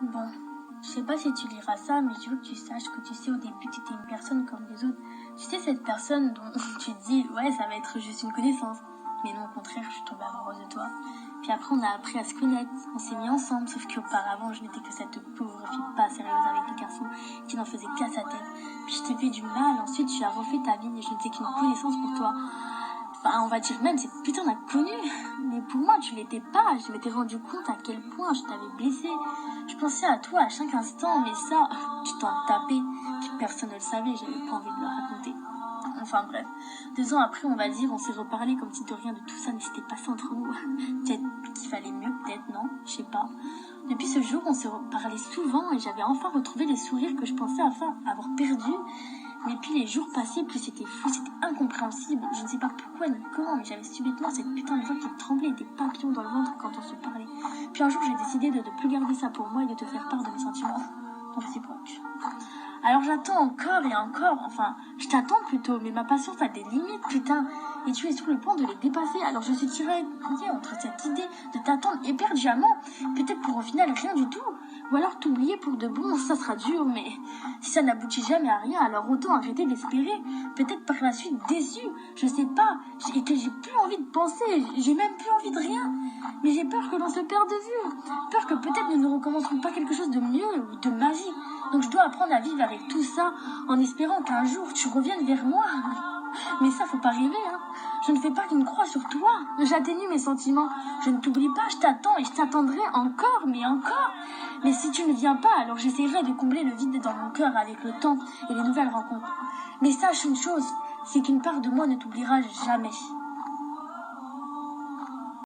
Bon, je sais pas si tu liras ça, mais je veux que tu saches que tu sais au début tu étais une personne comme les autres. Tu sais cette personne dont tu te dis ouais ça va être juste une connaissance. Mais non au contraire je suis tombée amoureuse de toi. Puis après on a appris à se connaître, on s'est mis ensemble, sauf qu'auparavant je n'étais que cette pauvre fille pas sérieuse avec les garçons qui n'en faisait qu'à sa tête. Puis je t'ai fait du mal, ensuite tu as refait ta vie et je n'étais qu'une connaissance pour toi. Enfin, on va dire même cette putain d'inconnu. Mais pour moi, tu l'étais pas. Je m'étais rendu compte à quel point je t'avais blessé. Je pensais à toi à chaque instant, mais ça, tu t'en tapais. Puis personne ne le savait, j'avais pas envie de le raconter. Enfin bref, 2 ans après, on va dire, on s'est reparlé comme si de rien de tout ça ne s'était passé entre nous. Peut-être qu'il fallait mieux, peut-être non, je sais pas. Depuis ce jour, on s'est reparlé souvent et j'avais enfin retrouvé les sourires que je pensais avoir perdus. Mais puis les jours passaient, plus c'était fou, c'était incompréhensible. Je ne sais pas pourquoi ni comment, mais j'avais subitement cette putain de voix qui tremblait et des papillons dans le ventre quand on se parlait. Puis un jour, j'ai décidé de ne plus garder ça pour moi et de te faire part de mes sentiments réciproques. Alors j'attends encore et encore, enfin, je t'attends plutôt, mais ma patience a des limites, putain. Et tu es sur le point de les dépasser, alors je suis tiraillée entre cette idée de t'attendre éperdument, peut-être pour au final rien du tout. Ou alors t'oublier pour de bon, ça sera dur, mais si ça n'aboutit jamais à rien, alors autant arrêter d'espérer. Peut-être par la suite déçu, je sais pas, et que j'ai plus envie de penser, j'ai même plus envie de rien. Mais j'ai peur que l'on se perde de vue, peur que peut-être nous ne recommencerons pas quelque chose de mieux ou de magique. Donc je dois apprendre à vivre avec tout ça, en espérant qu'un jour tu reviennes vers moi. Mais ça, faut pas rêver, hein. Je ne fais pas qu'une croix sur toi. J'atténue mes sentiments. Je ne t'oublie pas, je t'attends et je t'attendrai encore, mais encore. Mais si tu ne viens pas, alors j'essaierai de combler le vide dans mon cœur avec le temps et les nouvelles rencontres. Mais sache une chose, c'est qu'une part de moi ne t'oubliera jamais.